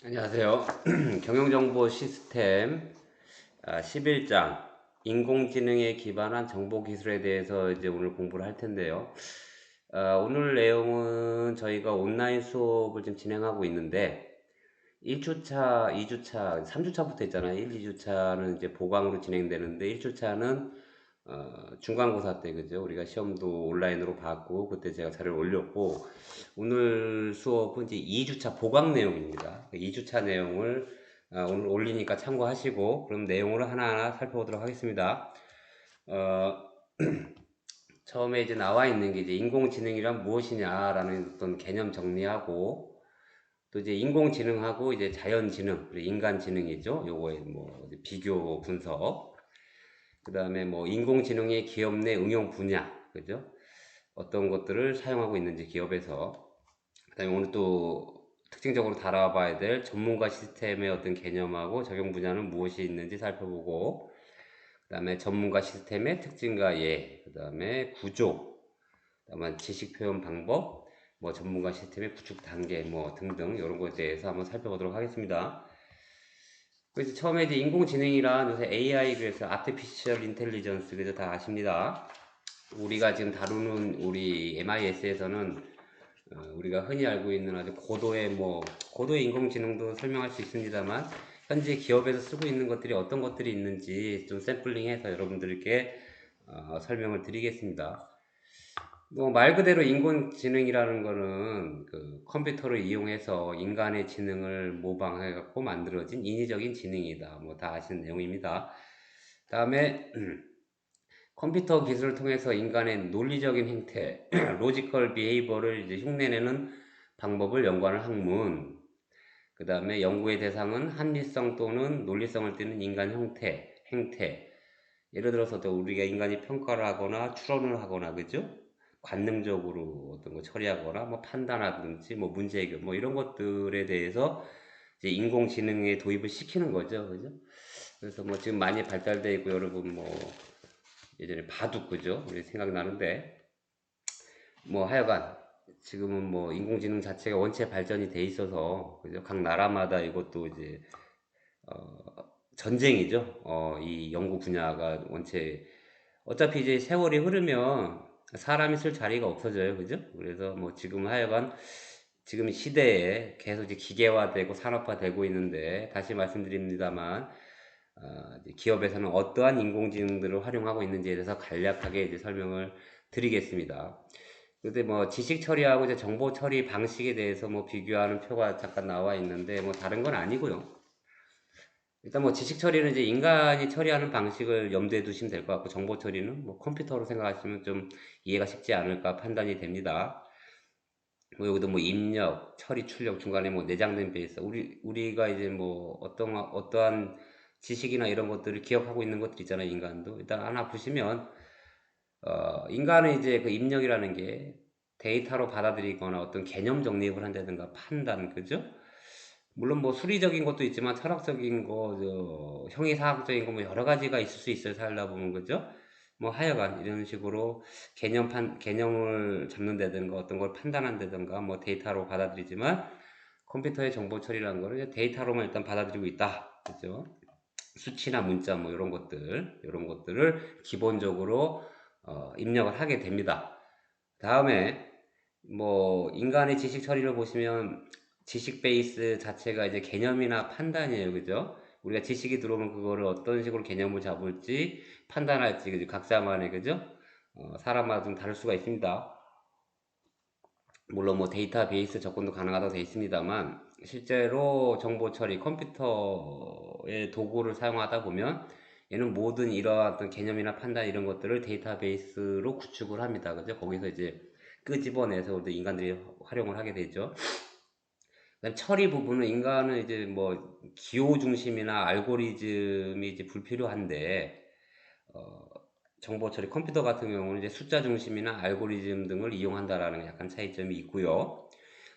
안녕하세요. 경영정보 시스템 11장 인공지능에 기반한 정보기술에 대해서 이제 오늘 공부를 할 텐데요. 오늘 내용은 저희가 온라인 수업을 지금 진행하고 있는데 1주차, 2주차, 3주차부터 있잖아요. 1, 2주차는 이제 보강으로 진행되는데 1주차는 중간고사 때 그죠? 우리가 시험도 온라인으로 봤고 그때 제가 자료를 올렸고 오늘 수업은 이제 2주차 보강 내용입니다. 2주차 내용을 오늘 올리니까 참고하시고 그럼 내용을 하나하나 살펴보도록 하겠습니다. 어, 처음에 이제 나와 있는 게 이제 인공지능이란 무엇이냐라는 어떤 개념 정리하고 또 이제 인공지능하고 이제 자연지능, 그리고 인간지능이죠. 요거에 뭐 비교 분석. 그 다음에 뭐 인공지능의 기업 내 응용 분야, 그죠? 어떤 것들을 사용하고 있는지 기업에서. 그 다음에 오늘 또 특징적으로 다뤄봐야 될 전문가 시스템의 어떤 개념하고 적용 분야는 무엇이 있는지 살펴보고, 그 다음에 전문가 시스템의 특징과 예, 그 다음에 구조, 다만 지식 표현 방법, 뭐 전문가 시스템의 구축 단계, 뭐 등등 이런 것에 대해서 한번 살펴보도록 하겠습니다. 그래서 처음에 이제 인공지능이란 요새 AI 그래서 Artificial Intelligence 그래서 다 아십니다. 우리가 지금 다루는 우리 MIS에서는 우리가 흔히 알고 있는 아주 고도의 인공지능도 설명할 수 있습니다만 현재 기업에서 쓰고 있는 것들이 어떤 것들이 있는지 좀 샘플링해서 여러분들께 설명을 드리겠습니다. 뭐 말 그대로 인공지능이라는 거는 그 컴퓨터를 이용해서 인간의 지능을 모방해 갖고 만들어진 인위적인 지능이다. 뭐 다 아시는 내용입니다. 다음에 컴퓨터 기술을 통해서 인간의 논리적인 행태, 로지컬 비헤이버를 이제 흉내내는 방법을 연구하는 학문. 그 다음에 연구의 대상은 합리성 또는 논리성을 띠는 인간 형태, 행태. 예를 들어서 또 우리가 인간이 평가를 하거나 추론을 하거나, 그죠? 관능적으로 어떤 거 처리하거나, 뭐 판단하든지, 뭐 문제 해결, 뭐 이런 것들에 대해서 이제 인공지능에 도입을 시키는 거죠, 그죠? 그래서 뭐 지금 많이 발달되어 있고, 여러분 뭐 예전에 바둑, 그죠? 우리 생각나는데, 뭐 하여간 지금은 뭐 인공지능 자체가 원체 발전이 돼 있어서, 그죠? 각 나라마다 이것도 이제 전쟁이죠. 이 연구 분야가 원체 어차피 이제 세월이 흐르면 사람이 쓸 자리가 없어져요. 그죠? 그래서 뭐 지금 하여간 지금 시대에 계속 이제 기계화되고 산업화되고 있는데 다시 말씀드립니다만 이제 기업에서는 어떠한 인공지능들을 활용하고 있는지에 대해서 간략하게 이제 설명을 드리겠습니다. 근데 뭐 지식 처리하고 이제 정보 처리 방식에 대해서 뭐 비교하는 표가 잠깐 나와 있는데 뭐 다른 건 아니고요. 일단 뭐 지식 처리는 이제 인간이 처리하는 방식을 염두에 두시면 될 것 같고 정보 처리는 뭐 컴퓨터로 생각하시면 좀 이해가 쉽지 않을까 판단이 됩니다. 뭐 여기도 뭐 입력, 처리, 출력 중간에 뭐 내장된 베이스 우리가 이제 뭐 어떠한 지식이나 이런 것들을 기억하고 있는 것들 있잖아요. 인간도 일단 하나 보시면 인간은 이제 그 입력이라는 게 데이터로 받아들이거나 어떤 개념 정립을 한다든가 판단, 그죠? 물론 뭐 수리적인 것도 있지만 철학적인 거, 형이사학적인 거 뭐 여러 가지가 있을 수 있어요. 살다 보면 그죠? 뭐 하여간 이런 식으로 개념을 잡는다든가 어떤 걸 판단한다든가 뭐 데이터로 받아들이지만 컴퓨터의 정보 처리라는 거는 이제 데이터로만 일단 받아들이고 있다. 그죠? 수치나 문자 뭐 이런 것들을 기본적으로 입력을 하게 됩니다. 다음에 뭐 인간의 지식 처리를 보시면 지식 베이스 자체가 이제 개념이나 판단이에요. 그죠? 우리가 지식이 들어오면 그거를 어떤 식으로 개념을 잡을지 판단할지 그죠? 각자만의 그죠? 사람마다 좀 다를 수가 있습니다. 물론 뭐 데이터베이스 접근도 가능하다고 되어 있습니다만 실제로 정보 처리 컴퓨터의 도구를 사용하다 보면 얘는 모든 이러한 어떤 개념이나 판단 이런 것들을 데이터베이스로 구축을 합니다. 그죠? 거기서 이제 끄집어내서 우리 인간들이 활용을 하게 되죠. 그다음 처리 부분은 인간은 이제 뭐 기호 중심이나 알고리즘이 이제 불필요한데 어, 정보 처리 컴퓨터 같은 경우는 이제 숫자 중심이나 알고리즘 등을 이용한다라는 약간 차이점이 있고요.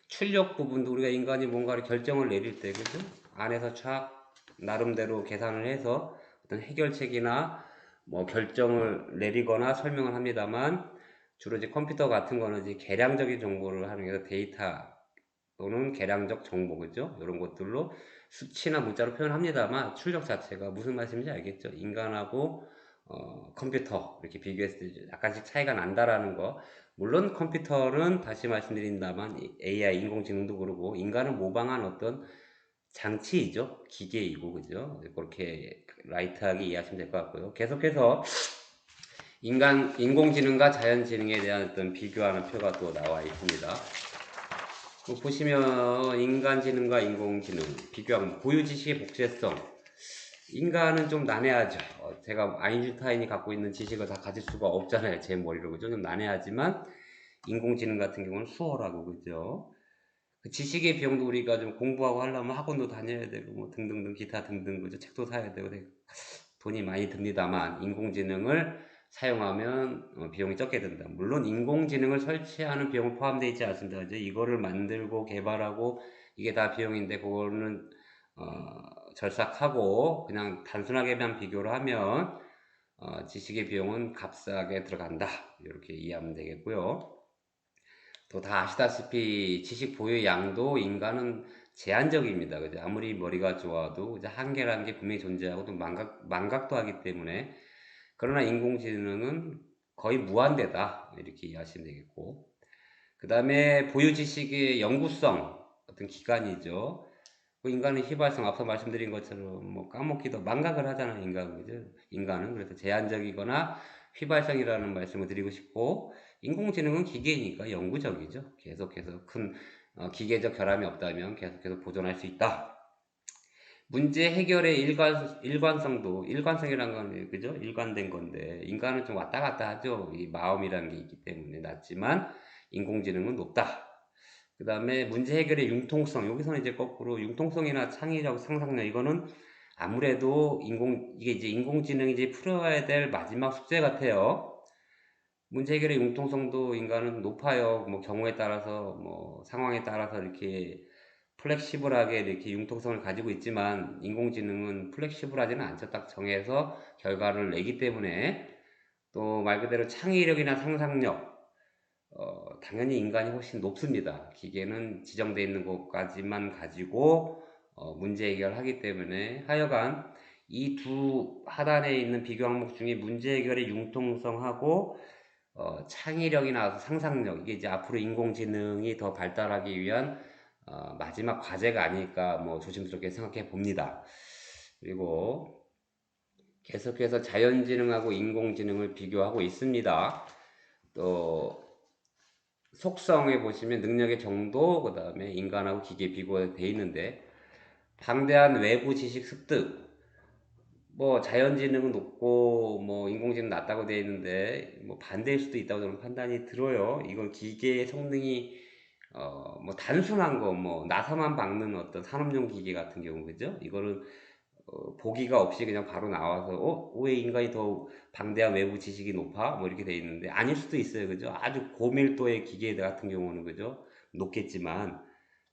출력 부분도 우리가 인간이 뭔가를 결정을 내릴 때 그죠? 안에서 촥 나름대로 계산을 해서 어떤 해결책이나 뭐 결정을 내리거나 설명을 합니다만 주로 이제 컴퓨터 같은 거는 이제 계량적인 정보를 하는 게 데이터 또는 계량적 정보, 그죠? 이런 것들로 수치나 문자로 표현합니다만 출력 자체가 무슨 말씀인지 알겠죠? 인간하고 컴퓨터 이렇게 비교했을 때 약간씩 차이가 난다라는 거. 물론 컴퓨터는 다시 말씀드린다만 AI 인공지능도 그러고 인간을 모방한 어떤 장치이죠. 기계이고 그죠? 그렇게 라이트하게 이해하시면 될 것 같고요. 계속해서 인공지능과 자연지능에 대한 어떤 비교하는 표가 또 나와 있습니다. 보시면 인간지능과 인공지능 비교하면 고유지식의 복제성. 인간은 좀 난해하죠. 제가 아인슈타인이 갖고 있는 지식을 다 가질 수가 없잖아요. 제 머리로 그죠? 좀 난해하지만 인공지능 같은 경우는 수월하고 그죠? 그 지식의 비용도 우리가 좀 공부하고 하려면 학원도 다녀야 되고 뭐 등등등 기타 등등 그죠? 책도 사야 되고 돈이 많이 듭니다만 인공지능을 사용하면 비용이 적게 든다. 물론 인공지능을 설치하는 비용은 포함되어 있지 않습니다. 이제 이거를 만들고 개발하고 이게 다 비용인데 그거는 절삭하고 그냥 단순하게만 비교를 하면 지식의 비용은 값싸게 들어간다. 이렇게 이해하면 되겠고요. 또 다 아시다시피 지식 보유의 양도 인간은 제한적입니다. 그죠? 아무리 머리가 좋아도 이제 한계라는 게 분명히 존재하고 또 망각도 하기 때문에 그러나 인공지능은 거의 무한대다. 이렇게 이해하시면 되겠고. 그 다음에 보유 지식의 영구성, 어떤 기간이죠. 그 인간의 휘발성, 앞서 말씀드린 것처럼 뭐 까먹기도 망각을 하잖아요, 인간은. 그죠? 인간은. 그래서 제한적이거나 휘발성이라는 말씀을 드리고 싶고, 인공지능은 기계이니까 영구적이죠. 계속해서 큰 기계적 결함이 없다면 계속해서 보존할 수 있다. 문제 해결의 일관성도, 일관성이란 건, 그죠? 일관된 건데, 인간은 좀 왔다 갔다 하죠. 이 마음이라는 게 있기 때문에 낮지만, 인공지능은 높다. 그 다음에 문제 해결의 융통성, 여기서는 이제 거꾸로 융통성이나 창의력, 상상력, 이거는 아무래도 이게 이제 인공지능이 이제 풀어야 될 마지막 숙제 같아요. 문제 해결의 융통성도 인간은 높아요. 뭐 경우에 따라서, 뭐 상황에 따라서 이렇게 플렉시블하게 이렇게 융통성을 가지고 있지만 인공지능은 플렉시블하지는 않죠. 딱 정해서 결과를 내기 때문에 또 말 그대로 창의력이나 상상력 당연히 인간이 훨씬 높습니다. 기계는 지정되어 있는 것까지만 가지고 문제 해결하기 때문에 하여간 이 두 하단에 있는 비교 항목 중에 문제 해결의 융통성하고 창의력이나 상상력 이게 이제 앞으로 인공지능이 더 발달하기 위한 마지막 과제가 아닐까 뭐 조심스럽게 생각해 봅니다. 그리고 계속해서 자연지능하고 인공지능을 비교하고 있습니다. 또 속성에 보시면 능력의 정도, 그 다음에 인간하고 기계 비교가 되어 있는데 방대한 외부 지식 습득, 뭐 자연지능은 높고 뭐 인공지능 낮다고 되어 있는데 뭐 반대일 수도 있다고 저는 판단이 들어요. 이건 기계의 성능이 뭐 단순한 거 뭐 나사만 박는 어떤 산업용 기계 같은 경우 그죠? 이거는 보기가 없이 그냥 바로 나와서 왜 인간이 더 방대한 외부 지식이 높아? 뭐 이렇게 돼 있는데 아닐 수도 있어요. 그죠? 아주 고밀도의 기계 같은 경우는 그죠? 높겠지만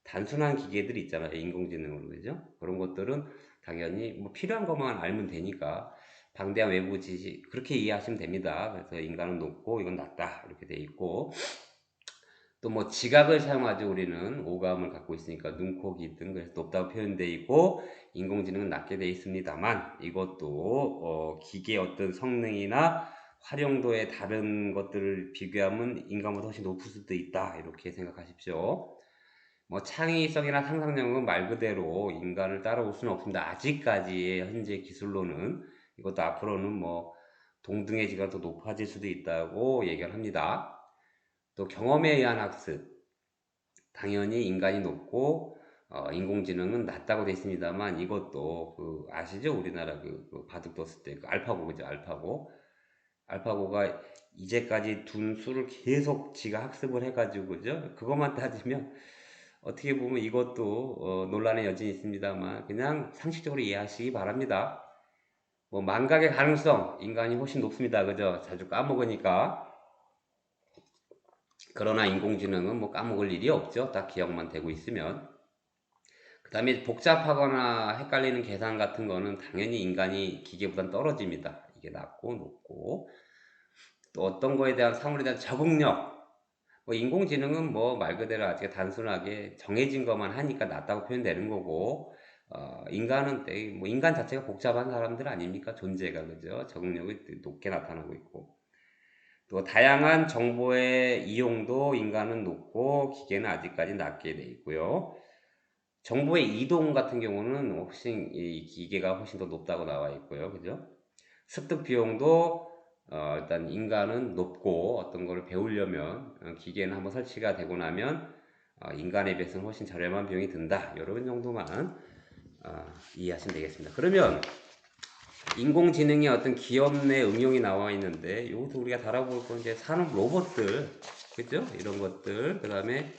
단순한 기계들 있잖아요. 인공지능으로 그죠? 그런 것들은 당연히 뭐 필요한 것만 알면 되니까 방대한 외부 지식 그렇게 이해하시면 됩니다. 그래서 인간은 높고 이건 낮다 이렇게 돼 있고 또 뭐 지각을 사용하죠. 우리는 오감을 갖고 있으니까 눈, 코, 귀 등 그래서 높다고 표현되어 있고 인공지능은 낮게 되어 있습니다만 이것도 기계의 어떤 성능이나 활용도의 다른 것들을 비교하면 인간보다 훨씬 높을 수도 있다 이렇게 생각하십시오. 뭐 창의성이나 상상력은 말 그대로 인간을 따라올 수는 없습니다. 아직까지의 현재 기술로는 이것도 앞으로는 뭐 동등해지가 더 높아질 수도 있다고 얘기를 합니다. 또 경험에 의한 학습, 당연히 인간이 높고 인공지능은 낮다고 되어 있습니다만 이것도 그 아시죠? 우리나라 그 바둑 뒀을 때 그 알파고 그죠? 알파고가 이제까지 둔 수를 계속 지가 학습을 해가지고 그죠? 그것만 따지면 어떻게 보면 이것도 논란의 여지는 있습니다만 그냥 상식적으로 이해하시기 바랍니다. 뭐 망각의 가능성 인간이 훨씬 높습니다. 그죠? 자주 까먹으니까. 그러나 인공지능은 뭐 까먹을 일이 없죠. 딱 기억만 되고 있으면. 그 다음에 복잡하거나 헷갈리는 계산 같은 거는 당연히 인간이 기계보단 떨어집니다. 이게 낮고 높고 또 어떤 거에 대한 사물에 대한 적응력 뭐 인공지능은 뭐 말 그대로 아직 단순하게 정해진 것만 하니까 낫다고 표현되는 거고, 인간은 뭐 인간 자체가 복잡한 사람들 아닙니까? 존재가, 그죠? 적응력이 높게 나타나고 있고. 또 다양한 정보의 이용도 인간은 높고 기계는 아직까지 낮게 돼 있고요. 정보의 이동 같은 경우는 훨씬 이 기계가 훨씬 더 높다고 나와 있고요. 그죠? 습득 비용도 일단 인간은 높고 어떤 거를 배우려면 기계는 한번 설치가 되고 나면 인간에 비해서는 훨씬 저렴한 비용이 든다. 이런 정도만 이해하시면 되겠습니다. 그러면 인공지능의 어떤 기업 내 응용이 나와 있는데 여기서 우리가 다뤄볼 건 이제 산업 로봇들, 그죠? 이런 것들, 그 다음에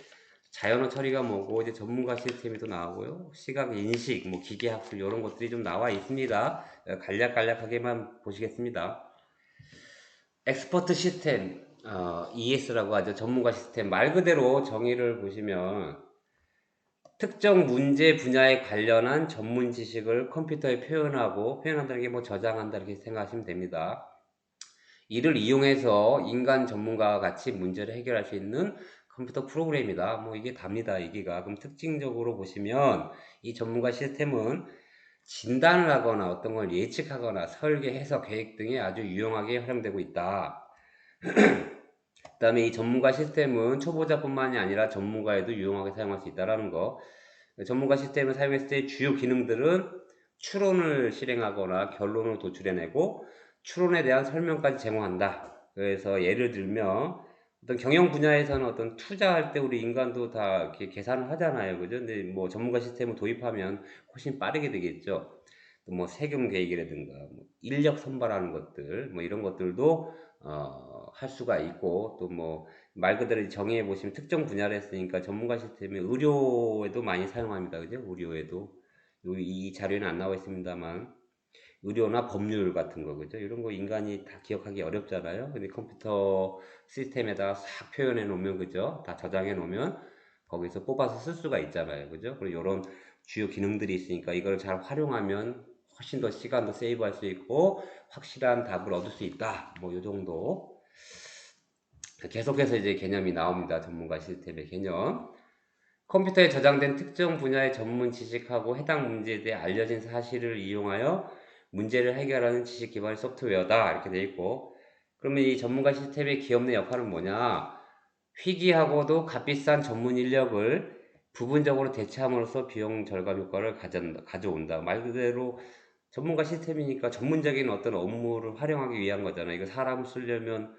자연어 처리가 뭐고 이제 전문가 시스템이 또 나오고요. 시각 인식, 뭐 기계 학습 이런 것들이 좀 나와 있습니다. 간략간략하게만 보시겠습니다. 엑스퍼트 시스템, ES라고 하죠. 전문가 시스템. 말 그대로 정의를 보시면 특정 문제 분야에 관련한 전문 지식을 컴퓨터에 표현한다는 게 뭐 저장한다 이렇게 생각하시면 됩니다. 이를 이용해서 인간 전문가와 같이 문제를 해결할 수 있는 컴퓨터 프로그램이다. 뭐 이게 답니다. 이기가. 그럼 특징적으로 보시면 이 전문가 시스템은 진단을 하거나 어떤 걸 예측하거나 설계, 해석, 계획 등에 아주 유용하게 활용되고 있다. 그 다음에 이 전문가 시스템은 초보자뿐만이 아니라 전문가에도 유용하게 사용할 수 있다는 거. 전문가 시스템을 사용했을 때 주요 기능들은 추론을 실행하거나 결론을 도출해내고 추론에 대한 설명까지 제공한다. 그래서 예를 들면 어떤 경영 분야에서는 어떤 투자할 때 우리 인간도 다 이렇게 계산을 하잖아요. 그죠? 근데 뭐 전문가 시스템을 도입하면 훨씬 빠르게 되겠죠. 또 뭐 세금 계획이라든가 뭐 인력 선발하는 것들 뭐 이런 것들도 할 수가 있고 또 뭐 말 그대로 정의해 보시면 특정 분야를 했으니까 전문가 시스템이 의료에도 많이 사용합니다. 그죠? 의료에도 이 자료에는 안 나와 있습니다만 의료나 법률 같은 거 그죠? 이런 거 인간이 다 기억하기 어렵잖아요. 근데 컴퓨터 시스템에다가 싹 표현해 놓으면 그죠? 다 저장해 놓으면 거기서 뽑아서 쓸 수가 있잖아요. 그죠? 그리고 이런 주요 기능들이 있으니까 이걸 잘 활용하면 훨씬 더 시간도 세이브할 수 있고 확실한 답을 얻을 수 있다. 뭐 이 정도. 계속해서 이제 개념이 나옵니다. 전문가 시스템의 개념. 컴퓨터에 저장된 특정 분야의 전문 지식하고 해당 문제에 대해 알려진 사실을 이용하여 문제를 해결하는 지식 기반 소프트웨어다. 이렇게 되어 있고. 그러면 이 전문가 시스템의 기업 내 역할은 뭐냐? 희귀하고도 값비싼 전문 인력을 부분적으로 대체함으로써 비용 절감 효과를 가져온다. 말 그대로 전문가 시스템이니까 전문적인 어떤 업무를 활용하기 위한 거잖아요. 이거 사람을 쓰려면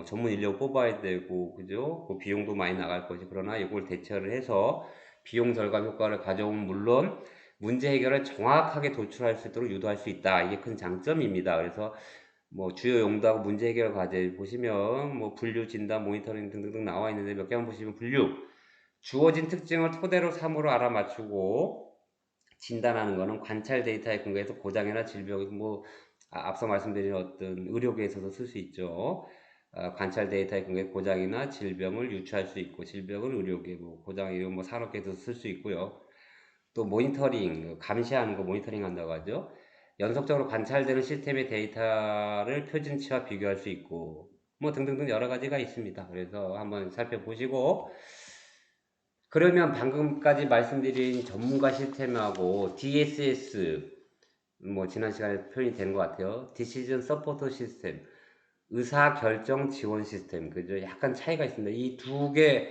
전문 인력 뽑아야 되고, 그죠? 그 비용도 많이 나갈 것이. 그러나 이걸 대처를 해서 비용 절감 효과를 가져오면 물론 문제 해결을 정확하게 도출할 수 있도록 유도할 수 있다. 이게 큰 장점입니다. 그래서 뭐 주요 용도하고 문제 해결 과제 보시면 뭐 분류, 진단, 모니터링 등등등 나와 있는데 몇 개만 보시면 분류, 주어진 특징을 토대로 삼으로 알아맞추고 진단하는 거는 관찰 데이터에 근거해서 고장이나 질병, 뭐 앞서 말씀드린 어떤 의료계에서도 쓸 수 있죠. 관찰 데이터에 근거해 고장이나 질병을 유추할 수 있고 질병은 의료계, 뭐 고장 이런 뭐 산업계에서 쓸 수 있고요. 또 모니터링, 감시하는 거 모니터링 한다고 하죠. 연속적으로 관찰되는 시스템의 데이터를 표준치와 비교할 수 있고 뭐 등등등 여러 가지가 있습니다. 그래서 한번 살펴보시고 그러면 방금까지 말씀드린 전문가 시스템하고 DSS 뭐 지난 시간에 표현이 된 것 같아요. Decision Support System, 의사 결정 지원 시스템, 그죠? 약간 차이가 있습니다. 이 두 개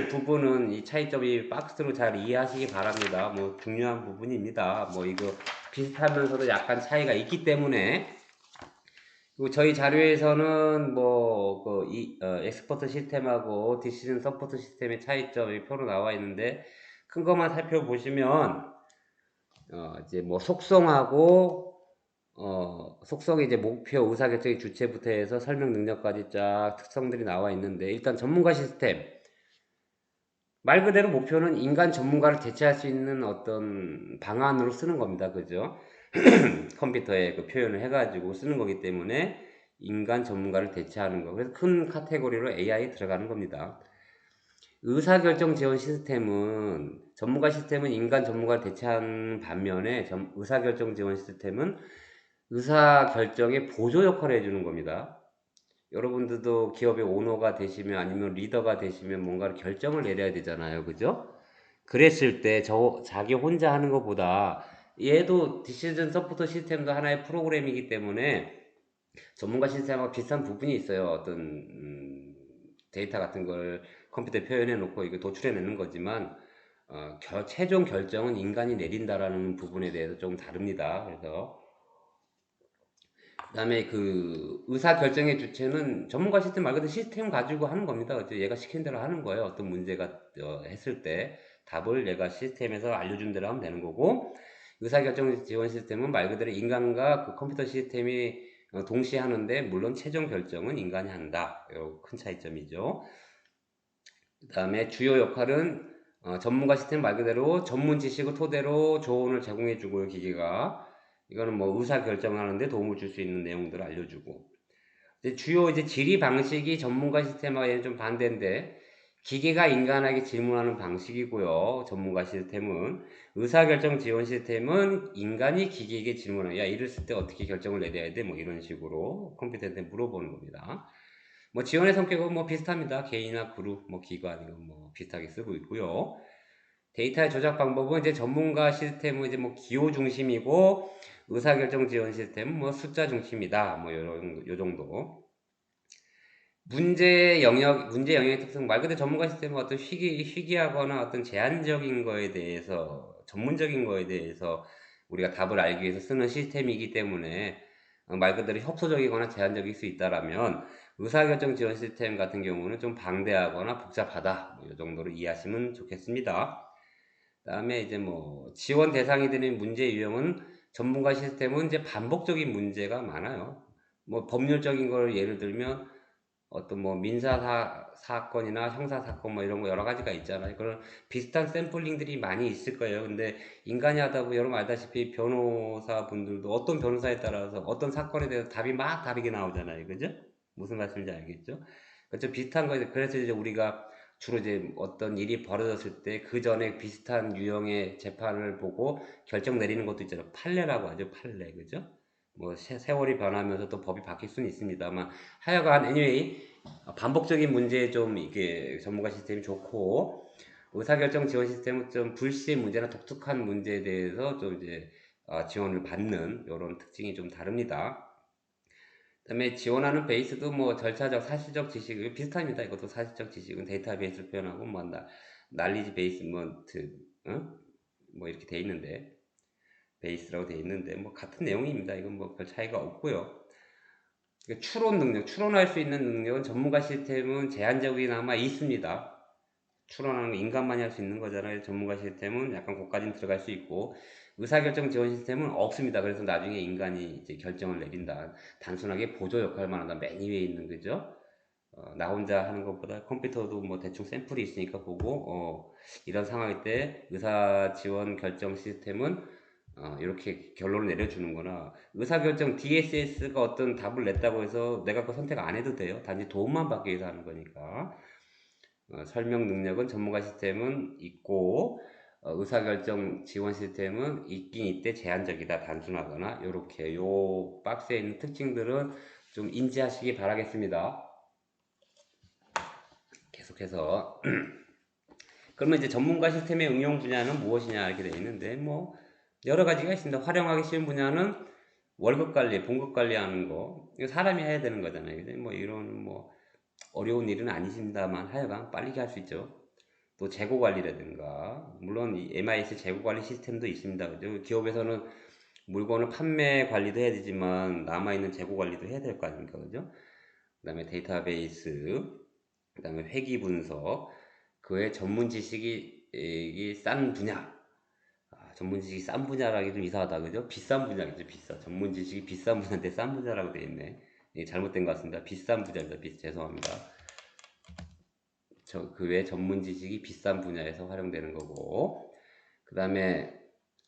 부분은 이 차이점이 박스로 잘 이해하시기 바랍니다. 뭐 중요한 부분입니다. 뭐 이거 비슷하면서도 약간 차이가 있기 때문에 그리고 저희 자료에서는 엑스퍼트 시스템하고 디시전 서포트 시스템의 차이점이 표로 나와 있는데 큰 것만 살펴보시면 이제 뭐 속성이 이제 목표, 의사결정의 주체부터 해서 설명 능력까지 쫙 특성들이 나와 있는데 일단 전문가 시스템 말 그대로 목표는 인간 전문가를 대체할 수 있는 어떤 방안으로 쓰는 겁니다. 그죠? 컴퓨터에 그 표현을 해가지고 쓰는 거기 때문에 인간 전문가를 대체하는 거. 그래서 큰 카테고리로 AI 들어가는 겁니다. 의사결정 지원 시스템은 전문가 시스템은 인간 전문가를 대체하는 반면에 의사결정 지원 시스템은 의사결정의 보조 역할을 해주는 겁니다. 여러분들도 기업의 오너가 되시면 아니면 리더가 되시면 뭔가를 결정을 내려야 되잖아요. 그죠? 그랬을 때 자기 혼자 하는 것보다 얘도 디시전 서포터 시스템도 하나의 프로그램이기 때문에 전문가 시스템하고 비슷한 부분이 있어요. 어떤 데이터 같은 걸 컴퓨터에 표현해 놓고 이거 도출해 내는 거지만 최종 결정은 인간이 내린다라는 부분에 대해서 좀 다릅니다. 그래서 그다음에 그 의사 결정의 주체는 전문가 시스템 말 그대로 시스템 가지고 하는 겁니다. 그래서 얘가 시킨 대로 하는 거예요. 어떤 문제가 했을 때 답을 얘가 시스템에서 알려준 대로 하면 되는 거고, 의사결정 지원 시스템은 말 그대로 인간과 그 컴퓨터 시스템이 동시에 하는데 물론 최종 결정은 인간이 한다. 요 큰 차이점이죠. 그다음에 주요 역할은 전문가 시스템 말 그대로 전문 지식을 토대로 조언을 제공해 주고요, 기계가. 이거는 뭐 의사 결정하는데 도움을 줄 수 있는 내용들을 알려주고. 주요 이제 질의 방식이 전문가 시스템하고 좀 반대인데, 기계가 인간에게 질문하는 방식이고요. 전문가 시스템은 의사결정 지원 시스템은 인간이 기계에게 질문해요. 야, 이랬을 때 어떻게 결정을 내려야 돼? 뭐 이런 식으로 컴퓨터한테 물어보는 겁니다. 뭐 지원의 성격은 뭐 비슷합니다. 개인이나 그룹, 뭐 기관 이건 뭐 비슷하게 쓰고 있고요. 데이터의 조작 방법은 이제 전문가 시스템은 이제 뭐 기호 중심이고, 의사결정 지원 시스템은 뭐 숫자 중심이다. 뭐 요 정도. 문제 영역의 특성 말 그대로 전문가 시스템은 어떤 희귀하거나 어떤 제한적인 거에 대해서, 전문적인 거에 대해서 우리가 답을 알기 위해서 쓰는 시스템이기 때문에 말 그대로 협소적이거나 제한적일 수 있다라면, 의사결정 지원 시스템 같은 경우는 좀 방대하거나 복잡하다. 뭐이 정도로 이해하시면 좋겠습니다. 그다음에 이제 뭐 지원 대상이 되는 문제 유형은, 전문가 시스템은 이제 반복적인 문제가 많아요. 뭐 법률적인 걸 예를 들면 어떤 뭐 사건이나 형사 사건 뭐 이런 거 여러 가지가 있잖아요. 그런 비슷한 샘플링들이 많이 있을 거예요. 근데 인간이 하다 보면 여러분 알다시피 변호사 분들도 어떤 변호사에 따라서 어떤 사건에 대해서 답이 막 다르게 나오잖아요. 그죠? 무슨 말씀인지 알겠죠? 그렇죠. 비슷한 거예요. 그래서 이제 우리가 주로 이제 어떤 일이 벌어졌을 때 그 전에 비슷한 유형의 재판을 보고 결정 내리는 것도 있잖아요. 판례라고 하죠. 판례. 그죠? 뭐 세월이 변하면서 또 법이 바뀔 수는 있습니다만, 하여간 anyway 반복적인 문제에 좀 이게 전문가 시스템이 좋고, 의사결정 지원 시스템은 좀 불시의 문제나 독특한 문제에 대해서 좀 이제 지원을 받는 이런 특징이 좀 다릅니다. 그다음에 지원하는 베이스도 뭐 절차적, 사실적 지식 비슷합니다. 이것도 사실적 지식은 데이터베이스를 표현하고 뭐 날리지 베이스먼트 뭐 이렇게 돼 있는데, 베이스라고 돼 있는데 뭐 같은 내용입니다. 이건 뭐 별 차이가 없고요. 그러니까 추론할 수 있는 능력은 전문가 시스템은 제한적이나마 있습니다. 추론하는 거 인간만이 할 수 있는 거잖아요. 전문가 시스템은 약간 거기까지는 들어갈 수 있고, 의사결정 지원 시스템은 없습니다. 그래서 나중에 인간이 이제 결정을 내린다. 단순하게 보조 역할만 한다. 맨 위에 있는 거죠. 나 혼자 하는 것보다 컴퓨터도 뭐 대충 샘플이 있으니까 보고, 이런 상황일 때 의사 지원 결정 시스템은 이렇게 결론을 내려주는구나. 의사결정 DSS가 어떤 답을 냈다고 해서 내가 그 선택 안 해도 돼요. 단지 도움만 받기 위해서 하는 거니까. 설명 능력은 전문가 시스템은 있고, 의사결정 지원 시스템은 있긴 있대 제한적이다, 단순하거나. 요렇게 요 박스에 있는 특징들은 좀 인지하시기 바라겠습니다. 계속해서 그러면 이제 전문가 시스템의 응용 분야는 무엇이냐 이렇게 되어 있는데, 뭐 여러 가지가 있습니다. 활용하기 쉬운 분야는 월급 관리, 봉급 관리하는 거. 이거 사람이 해야 되는 거잖아요. 근데 뭐 이런 뭐 어려운 일은 아니십니다만 하여간 빨리 할 수 있죠. 또 재고 관리라든가, 물론 이 MIS 재고 관리 시스템도 있습니다. 그죠? 기업에서는 물건을 판매 관리도 해야 되지만 남아있는 재고 관리도 해야 될 거 아닙니까? 그죠? 그 다음에 데이터베이스, 그 다음에 회계 분석, 그 외 전문 지식이 싼 분야. 전문 지식이 싼 분야라기 좀 이상하다. 그죠? 비싼 분야겠죠. 전문 지식이 비싼 분야인데 싼 분야라고 되어 있네. 잘못된 것 같습니다. 비싼 분야입니다. 죄송합니다. 그 외 전문 지식이 비싼 분야에서 활용되는 거고, 그 다음에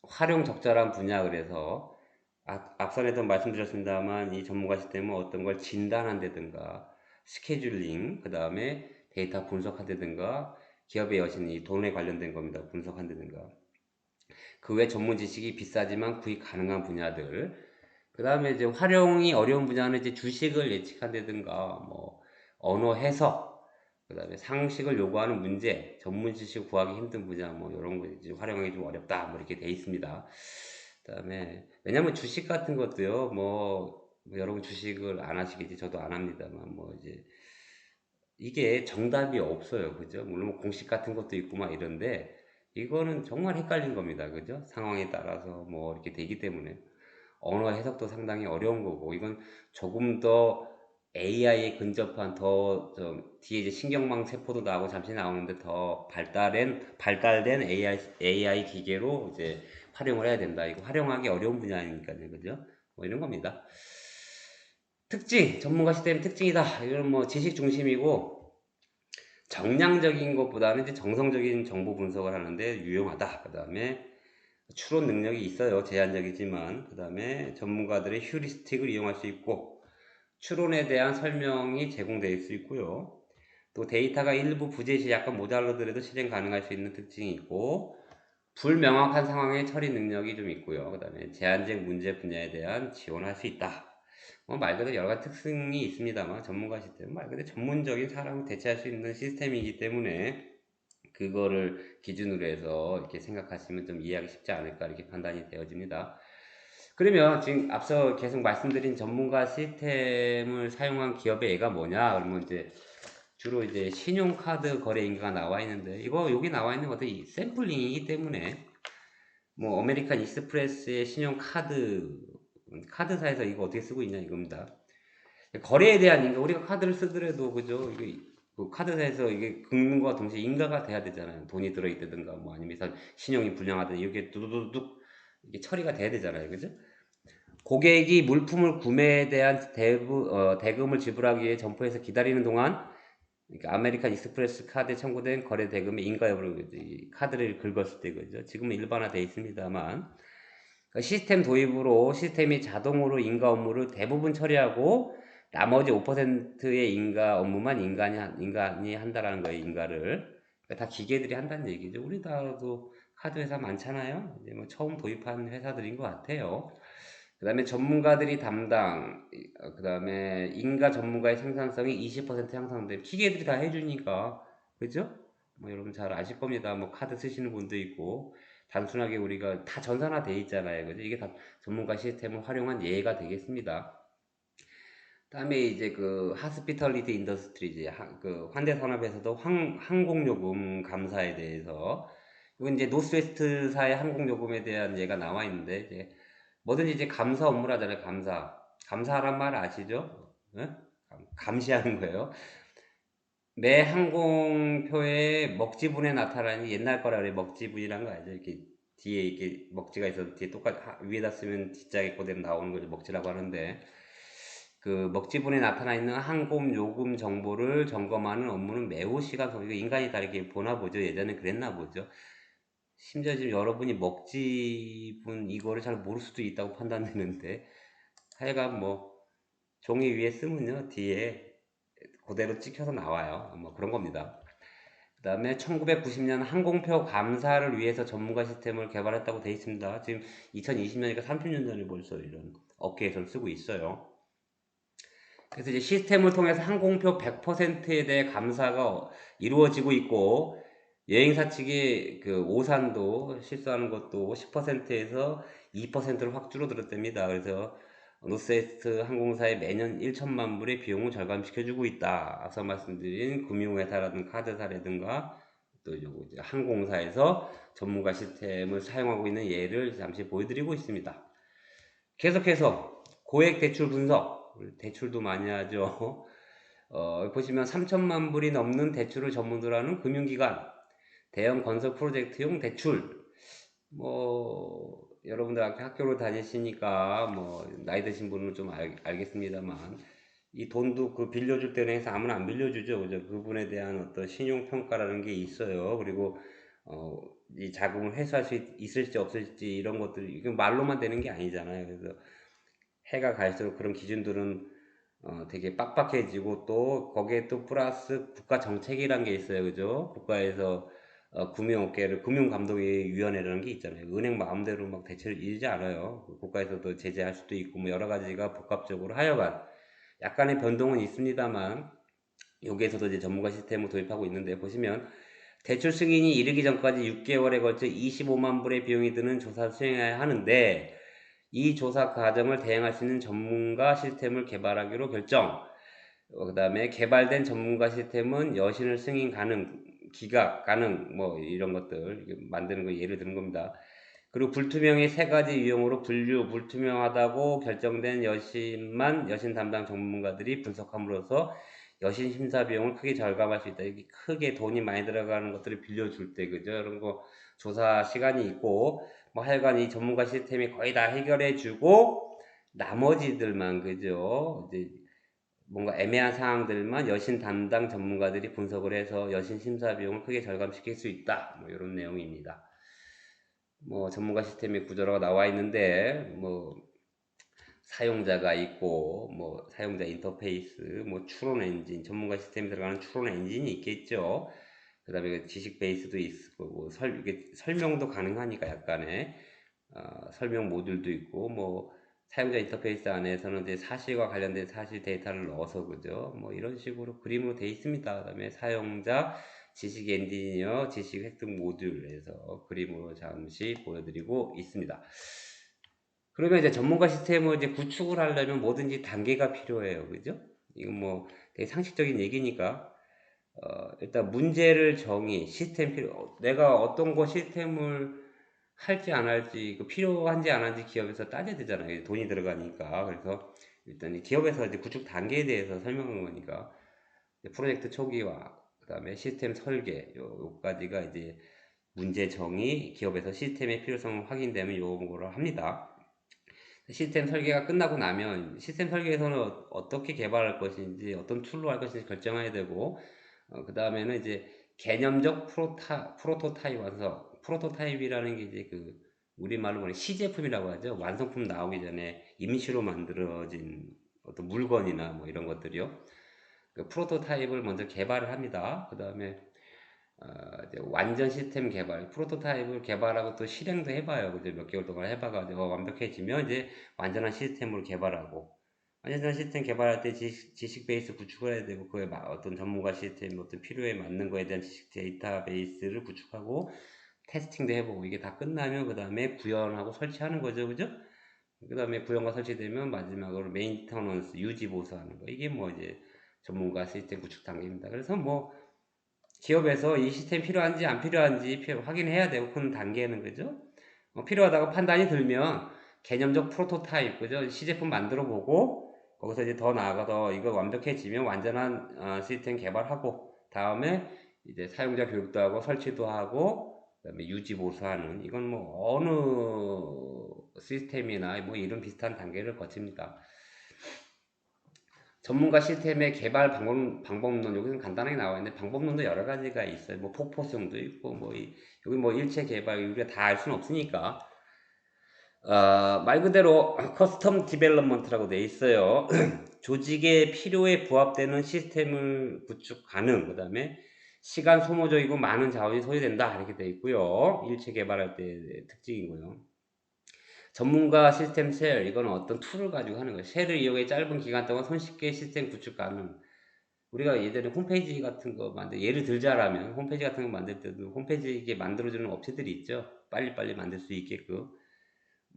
활용 적절한 분야. 그래서 앞선에도 말씀드렸습니다만 이 전문가 시스템은 어떤 걸 진단한다든가 스케줄링, 그 다음에 데이터 분석한다든가 기업의 여신이 돈에 관련된 겁니다. 분석한다든가 그 외 전문 지식이 비싸지만 구입 가능한 분야들, 그 다음에 이제 활용이 어려운 분야는 이제 주식을 예측한다든가, 뭐, 언어 해석, 그 다음에 상식을 요구하는 문제, 전문 지식 구하기 힘든 분야, 뭐, 이런 거 이제 활용하기 좀 어렵다, 뭐, 이렇게 돼 있습니다. 그 다음에, 왜냐면 주식 같은 것도요, 뭐 여러분 주식을 안 하시겠지, 저도 안 합니다만, 뭐, 이제, 이게 정답이 없어요. 그죠? 물론 뭐 공식 같은 것도 있고 막 이런데, 이거는 정말 헷갈린 겁니다. 그죠? 상황에 따라서 뭐, 이렇게 되기 때문에. 언어 해석도 상당히 어려운 거고, 이건 조금 더 AI에 근접한 더 좀 뒤에 이제 신경망 세포도 나오고 잠시 나오는데 더 발달된 AI 기계로 이제 활용을 해야 된다. 이거 활용하기 어려운 분야니까요. 그죠? 뭐 이런 겁니다. 특징, 전문가 시스템 특징이다. 이건 뭐 지식 중심이고 정량적인 것보다는 이제 정성적인 정보 분석을 하는데 유용하다. 그 다음에 추론 능력이 있어요. 제한적이지만. 그 다음에 전문가들의 휴리스틱을 이용할 수 있고, 추론에 대한 설명이 제공될 수 있고요. 또 데이터가 일부 부재시 약간 모자라더라도 실행 가능할 수 있는 특징이 있고, 불명확한 상황의 처리 능력이 좀 있고요. 그 다음에 제한적 문제 분야에 대한 지원할 수 있다. 말 그대로 여러 가지 특징이 있습니다만, 전문가 시스템은 말 그대로 전문적인 사람을 대체할 수 있는 시스템이기 때문에, 그거를 기준으로 해서 이렇게 생각하시면 좀 이해하기 쉽지 않을까 이렇게 판단이 되어집니다. 그러면 지금 앞서 계속 말씀드린 전문가 시스템을 사용한 기업의 예가 뭐냐? 그러면 이제 주로 이제 신용카드 거래 인가가 나와 있는데, 이거 여기 나와 있는 것도 샘플링이기 때문에 뭐 아메리칸 익스프레스의 카드사에서 이거 어떻게 쓰고 있냐 이겁니다. 거래에 대한 인가, 우리가 카드를 쓰더라도 그죠? 이게 그 카드사에서 이게 긁는 거와 동시에 인가가 돼야 되잖아요. 돈이 들어있다든가 뭐 아니면 신용이 불량하든 이렇게 두두두둑 이게 처리가 돼야 되잖아요. 그죠? 고객이 물품을 구매에 대한 대금을 지불하기 위해 점포에서 기다리는 동안, 그러니까 아메리칸 익스프레스 카드에 청구된 거래 대금의 인가 여부를 카드를 긁었을 때 그죠? 지금은 일반화되어 있습니다만, 그러니까 시스템 도입으로 시스템이 자동으로 인가 업무를 대부분 처리하고 나머지 5%의 인가 업무만 인간이 한다라는 거예요. 인가를. 그러니까 다 기계들이 한다는 얘기죠. 우리나라도 카드 회사 많잖아요. 이제 뭐 처음 도입한 회사들인 것 같아요. 그 다음에 전문가들이 담당, 그 다음에 인가 전문가의 생산성이 20% 향상돼. 기계들이 다 해주니까, 그죠? 뭐 여러분 잘 아실 겁니다. 뭐 카드 쓰시는 분도 있고, 단순하게 우리가 다 전산화 돼 있잖아요. 그죠? 이게 다 전문가 시스템을 활용한 예가 되겠습니다. 다음에 이제 그 하스피털리티 인더스트리지, 그 환대 산업에서도 항공요금 감사에 대해서, 이건 이제 노스웨스트사의 항공요금에 대한 예가 나와 있는데, 이제 뭐든지 이제 감사 업무를 하잖아요. 감사란 말 아시죠? 예? 감시하는 거예요. 매 항공표에 먹지분에 나타나는, 옛날 거라 그래. 먹지분이란 거 알죠? 이렇게 뒤에 이렇게 먹지가 있어서 뒤에 위에다 쓰면 뒷자리 그대로 나오는 거죠. 먹지라고 하는데, 그 먹지분에 나타나 있는 항공 요금 정보를 점검하는 업무는 매우 시간 이거 인간이 다르게 보나 보죠. 예전에 그랬나 보죠. 심지어 지금 여러분이 먹지분 이거를 잘 모를 수도 있다고 판단되는데, 하여간 뭐 종이 위에 쓰면요 뒤에 그대로 찍혀서 나와요. 뭐 그런 겁니다. 그 다음에 1990년 항공표 감사를 위해서 전문가 시스템을 개발했다고 되어 있습니다. 지금 2020년이니까 30년 전에 벌써 이런 업계에서 쓰고 있어요. 그래서 이제 시스템을 통해서 항공표 100%에 대해 감사가 이루어지고 있고, 여행사 측이 그 오산도 실수하는 것도 10%에서 2%로 확 줄어들었답니다. 그래서 노스웨스트 항공사에 매년 1천만 불의 비용을 절감시켜주고 있다. 앞서 말씀드린 금융회사라든가 카드사라든가 또 요거 이제 항공사에서 전문가 시스템을 사용하고 있는 예를 잠시 보여드리고 있습니다. 계속해서 고액 대출 분석, 대출도 많이 하죠. 보시면 3천만 불이 넘는 대출을 전문으로 하는 금융기관, 대형 건설 프로젝트용 대출, 뭐 여러분들 학교를 다니시니까 뭐 나이 드신 분은 좀 알겠습니다만, 이 돈도 그 빌려줄 때는 해서 아무나 안 빌려주죠. 그죠? 그분에 대한 어떤 신용평가라는 게 있어요. 그리고 이 자금을 회수할 수 있을지 없을지 이런 것들, 이건 말로만 되는 게 아니잖아요. 그래서 해가 갈수록 그런 기준들은 되게 빡빡해지고, 또 거기에 또 플러스 국가 정책이란 게 있어요. 그죠? 국가에서 금융감독위원회라는 게 있잖아요. 은행 마음대로 막 대체를 이르지 않아요. 국가에서도 제재할 수도 있고 뭐 여러 가지가 복합적으로 하여간 약간의 변동은 있습니다만 여기에서도 이제 전문가 시스템을 도입하고 있는데 보시면 대출 승인이 이르기 전까지 6개월에 걸쳐 25만 불의 비용이 드는 조사를 수행해야 하는데 이 조사 과정을 대행할 수 있는 전문가 시스템을 개발하기로 결정. 그 다음에 개발된 전문가 시스템은 여신을 승인 가능, 기각 가능, 뭐 이런 것들 만드는 거 예를 드는 겁니다. 그리고 불투명의 세 가지 유형으로 분류, 불투명하다고 결정된 여신만 여신 담당 전문가들이 분석함으로써 여신 심사 비용을 크게 절감할 수 있다. 이게 크게 돈이 많이 들어가는 것들을 빌려줄 때, 그죠? 이런 거 조사 시간이 있고, 뭐 하여간 이 전문가 시스템이 거의 다 해결해주고, 나머지들만, 그죠? 이제 뭔가 애매한 상황들만 여신 담당 전문가들이 분석을 해서 여신 심사 비용을 크게 절감시킬 수 있다. 뭐 이런 내용입니다. 뭐 전문가 시스템의 구조라고 나와 있는데 뭐 사용자가 있고 뭐 사용자 인터페이스 뭐 추론 엔진 전문가 시스템에 들어가는 추론 엔진이 있겠죠. 그 다음에 지식 베이스도 있고 뭐 이게 설명도 가능하니까 약간의 설명 모듈도 있고 뭐 사용자 인터페이스 안에서는 이제 사실과 관련된 사실 데이터를 넣어서 그죠 뭐 이런 식으로 그림으로 되어 있습니다. 그 다음에 사용자 지식 엔지니어 지식 획득 모듈에서 그림으로 잠시 보여드리고 있습니다. 그러면 이제 전문가 시스템을 이제 구축을 하려면 뭐든지 단계가 필요해요. 그죠? 이건 뭐 되게 상식적인 얘기니까 일단 문제를 시스템 내가 어떤 거 시스템을 할지 안 할지, 그 필요한지 안 한지 기업에서 따져야 되잖아요. 돈이 들어가니까. 그래서 일단 이 기업에서 이제 구축 단계에 대해서 설명한 거니까 프로젝트 초기화, 그 다음에 시스템 설계, 요까지가 이제 문제 정의, 기업에서 시스템의 필요성을 확인되면 요거를 합니다. 시스템 설계가 끝나고 나면 시스템 설계에서는 어떻게 개발할 것인지 어떤 툴로 할 것인지 결정해야 되고 그 다음에는 이제 개념적 프로토타입 완성 프로토타입이라는 게 이제 그 우리말로 보면 시제품이라고 하죠. 완성품 나오기 전에 임시로 만들어진 어떤 물건이나 뭐 이런 것들이요. 그 프로토타입을 먼저 개발을 합니다. 그 다음에 이제 완전 시스템 개발, 프로토타입을 개발하고 또 실행도 해봐요. 그죠? 몇 개월 동안 해봐가지고 완벽해지면 이제 완전한 시스템을 개발하고, 완전한 시스템 개발할 때 지식 베이스 구축을 해야 되고, 그에 어떤 전문가 시스템, 어떤 필요에 맞는 거에 대한 지식 데이터베이스를 구축하고, 테스팅도 해보고, 이게 다 끝나면 그 다음에 구현하고 설치하는 거죠. 그죠? 그 다음에 구현과 설치되면 마지막으로 메인터넌스, 유지 보수하는 거. 이게 뭐 이제 전문가 시스템 구축 단계입니다. 그래서 뭐, 기업에서 이 시스템이 필요한지 안 필요한지 확인해야 되고 그 단계는 그죠? 필요하다고 판단이 들면 개념적 프로토타입 그죠? 시제품 만들어 보고 거기서 이제 더 나아가서 이거 완벽해지면 완전한 시스템 개발하고 다음에 이제 사용자 교육도 하고 설치도 하고 그다음에 유지 보수하는 이건 뭐 어느 시스템이나 뭐 이런 비슷한 단계를 거칩니다. 전문가 시스템의 개발 방법론 여기는 간단하게 나와 있는데 방법론도 여러 가지가 있어요. 뭐 폭포성도 있고 뭐 여기 뭐 일체 개발 우리가 다 알 수는 없으니까 말 그대로 커스텀 디벨롭먼트라고 돼 있어요. 조직의 필요에 부합되는 시스템을 구축 가능. 그다음에 시간 소모적이고 많은 자원이 소요된다 이렇게 돼 있고요. 일체 개발할 때 특징이고요. 전문가 시스템 셀, 이거는 어떤 툴을 가지고 하는 거예요. 셀을 이용해 짧은 기간 동안 손쉽게 시스템 구축 가능. 우리가 예전에 홈페이지 같은 거 예를 들자라면, 홈페이지 같은 거 만들 때도 홈페이지 이게 만들어주는 업체들이 있죠. 빨리빨리 만들 수 있게끔.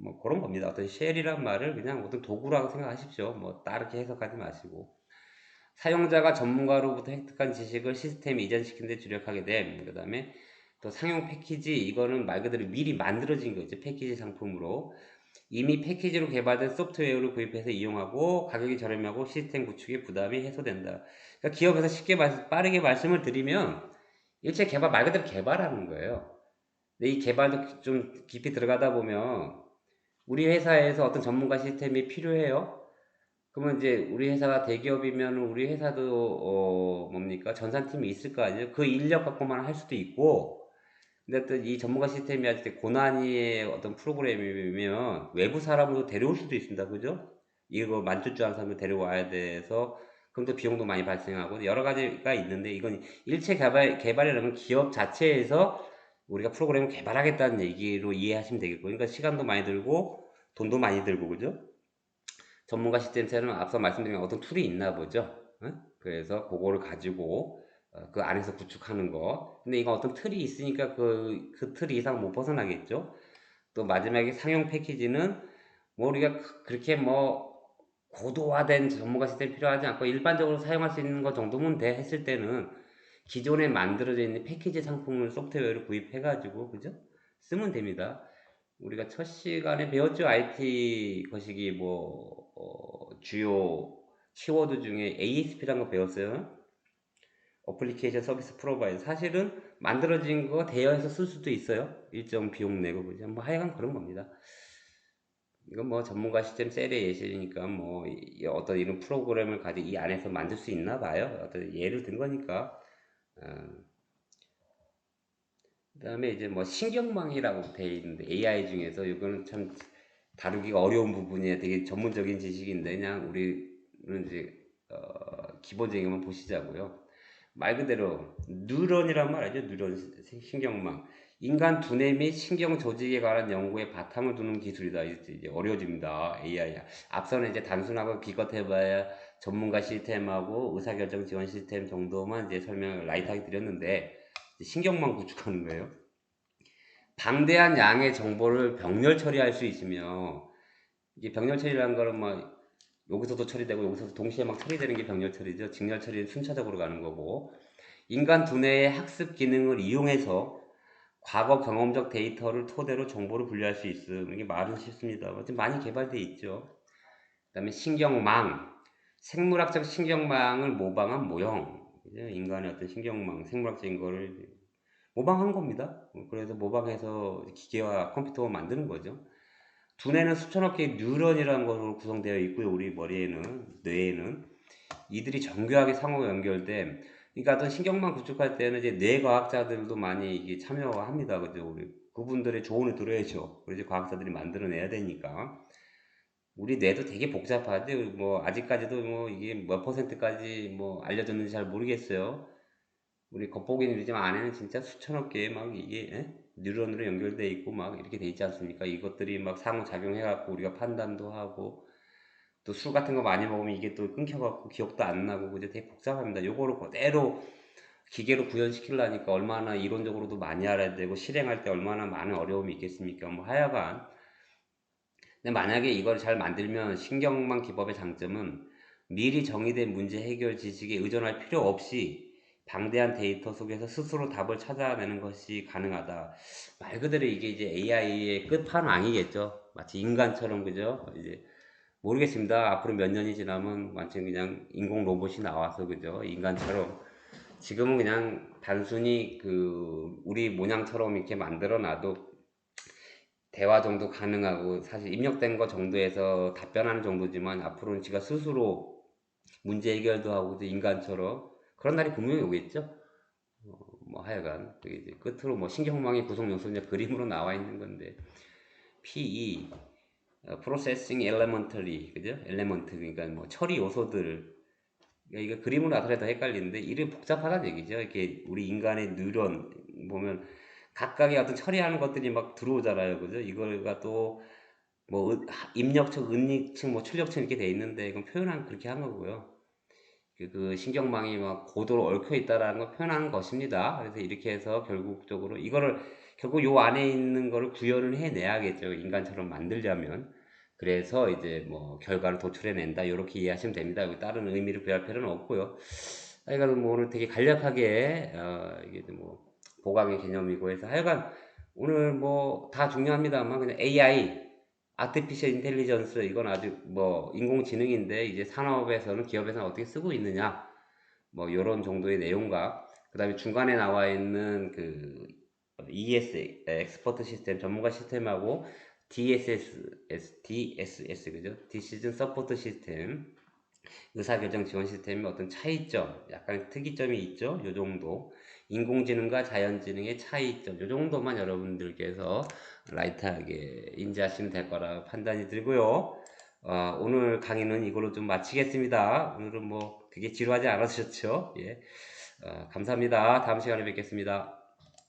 뭐 그런 겁니다. 어떤 쉘이란 말을 그냥 어떤 도구라고 생각하십시오. 뭐 다르게 해석하지 마시고. 사용자가 전문가로부터 획득한 지식을 시스템에 이전시키는 데 주력하게 됨. 그 다음에 또 상용 패키지, 이거는 말 그대로 미리 만들어진 거죠. 패키지 상품으로. 이미 패키지로 개발된 소프트웨어를 구입해서 이용하고 가격이 저렴하고 시스템 구축에 부담이 해소된다. 그러니까 기업에서 쉽게 빠르게 말씀을 드리면 일체 개발 말 그대로 개발하는 거예요. 근데 이 개발도 좀 깊이 들어가다 보면 우리 회사에서 어떤 전문가 시스템이 필요해요. 그러면 이제 우리 회사가 대기업이면 우리 회사도 뭡니까 전산팀이 있을 거 아니에요. 그 인력 갖고만 할 수도 있고 근데 또 이 전문가 시스템이 아직 때 고난이의 어떤 프로그램이면 외부 사람으로 데려올 수도 있습니다. 그죠? 이거 만주주한 사람을 데려와야 돼서 그럼 또 비용도 많이 발생하고 여러 가지가 있는데 이건 일체 개발이라는 기업 자체에서 우리가 프로그램을 개발하겠다는 얘기로 이해하시면 되겠고, 그러니까 시간도 많이 들고 돈도 많이 들고, 그죠? 전문가 시스템처럼 앞서 말씀드린 어떤 툴이 있나 보죠. 그래서 그거를 가지고 그 안에서 구축하는 거. 근데 이거 어떤 틀이 있으니까 그 틀 이상 못 벗어나겠죠. 또 마지막에 상용 패키지는 뭐 우리가 그렇게 뭐 고도화된 전문가 시스템이 필요하지 않고 일반적으로 사용할 수 있는 것 정도면 돼 했을 때는 기존에 만들어져 있는 패키지 상품을 소프트웨어를 구입해 가지고, 그죠? 쓰면 됩니다. 우리가 첫 시간에 배웠죠. IT 거시기 뭐 주요 키워드 중에 ASP라는 거 배웠어요. 어플리케이션 서비스 프로바이더. 사실은 만들어진 거 대여해서 쓸 수도 있어요. 일정 비용 내고, 그죠? 뭐 하여간 그런 겁니다. 이건 뭐 전문가 시스템 셀의 예시니까 뭐 어떤 이런 프로그램을 가지고 이 안에서 만들 수 있나 봐요. 어떤 예를 든 거니까. 그다음에 이제 뭐 신경망이라고 돼 있는데 AI 중에서 이거는 참 다루기가 어려운 부분이에요. 되게 전문적인 지식인데 그냥 우리는 이제 기본적인 것만 보시자고요. 말 그대로 뉴런이란 말 알죠? 뉴런 신경망. 인간 두뇌 및 신경 조직에 관한 연구에 바탕을 두는 기술이다. 이제 어려워집니다. AI. 앞서는 이제 단순하고 기껏해봐야 전문가 시스템하고 의사결정 지원 시스템 정도만 이제 설명을 라이트하게 드렸는데 신경망 구축하는 거예요. 방대한 양의 정보를 병렬 처리할 수 있으며, 이게 병렬 처리라는 거는 뭐 여기서도 처리되고 여기서도 동시에 막 처리되는 게 병렬 처리죠. 직렬 처리는 순차적으로 가는 거고, 인간 두뇌의 학습 기능을 이용해서 과거 경험적 데이터를 토대로 정보를 분류할 수 있음. 이게 말은 쉽습니다. 많이 개발되어 있죠. 그 다음에 신경망, 생물학적 신경망을 모방한 모형. 인간의 어떤 신경망, 생물학적인 거를 모방한 겁니다. 그래서 모방해서 기계와 컴퓨터가 만드는 거죠. 두뇌는 수천억 개의 뉴런이라는 것으로 구성되어 있고요. 우리 머리에는, 뇌에는. 이들이 정교하게 상호 연결된, 그러니까 어떤 신경망 구축할 때는 이제 뇌과학자들도 많이 이게 참여합니다. 그죠? 우리 그분들의 조언을 들어야죠. 그래서 과학자들이 만들어내야 되니까. 우리 뇌도 되게 복잡하지. 뭐 아직까지도 뭐 이게 몇 퍼센트까지 뭐 알려졌는지 잘 모르겠어요. 우리 겉보기는 이러지만 안에는 진짜 수천억 개의 막 이게 뉴런으로 연결돼 있고 막 이렇게 돼 있지 않습니까? 이것들이 막 상호작용해갖고 우리가 판단도 하고 또 술 같은 거 많이 먹으면 이게 또 끊겨갖고 기억도 안 나고 그죠? 되게 복잡합니다. 요거를 그대로 기계로 구현시키려니까 얼마나 이론적으로도 많이 알아야 되고 실행할 때 얼마나 많은 어려움이 있겠습니까? 뭐 하여간 근데 만약에 이걸 잘 만들면 신경망 기법의 장점은 미리 정의된 문제 해결 지식에 의존할 필요 없이 방대한 데이터 속에서 스스로 답을 찾아내는 것이 가능하다. 말 그대로 이게 이제 AI의 끝판왕이겠죠. 마치 인간처럼, 그죠? 이제 모르겠습니다. 앞으로 몇 년이 지나면 완전 그냥 인공 로봇이 나와서, 그죠? 인간처럼. 지금은 그냥 단순히 우리 모양처럼 이렇게 만들어 놔도 대화 정도 가능하고 사실 입력된 거 정도에서 답변하는 정도지만 앞으로는 지가 스스로 문제 해결도 하고 인간처럼 그런 날이 분명히 오겠죠. 뭐 하여간 그게 이제 끝으로 뭐 신경망의 구성 요소 이제 그림으로 나와 있는 건데 PE Processing Elementary, 그죠? 엘레먼트 그러니까 뭐 처리 요소들. 그러니까 이거 그림으로 나타내도 헷갈리는데 이름이 복잡하다는 얘기죠. 이렇게 우리 인간의 뉴런 보면 각각의 어떤 처리하는 것들이 막 들어오잖아요. 그죠? 이거가 또 뭐 입력층, 은닉층, 뭐 출력층 이렇게 돼 있는데 이건 표현한 그렇게 한 거고요. 그 신경망이 막 고도로 얽혀 있다라는 걸 표현하는 것입니다. 그래서 이렇게 해서 결국적으로 이거를 결국 요 안에 있는 거를 구현을 해내야겠죠. 인간처럼 만들려면. 그래서 이제 뭐 결과를 도출해낸다. 이렇게 이해하시면 됩니다. 여기 다른 의미를 부여할 필요는 없고요. 하여간 뭐 오늘 되게 간략하게 이게 뭐 보강의 개념이고 해서 하여간 오늘 뭐 다 중요합니다만 그냥 AI 아티피셜 인텔리전스 이건 아주 뭐 인공지능인데 이제 산업에서는 기업에서는 어떻게 쓰고 있느냐 뭐 요런 정도의 내용과 그 다음에 중간에 나와 있는 ES 엑스퍼트 시스템 전문가 시스템하고 DSS 그죠? 디시즌 서포트 시스템 의사결정 지원 시스템의 어떤 차이점, 약간 특이점이 있죠. 요 정도. 인공지능과 자연지능의 차이점, 요 정도만 여러분들께서 라이트하게 인지하시면 될 거라 판단이 들고요. 오늘 강의는 이걸로 좀 마치겠습니다. 오늘은 뭐 그게 지루하지 않으셨죠? 예. 감사합니다. 다음 시간에 뵙겠습니다.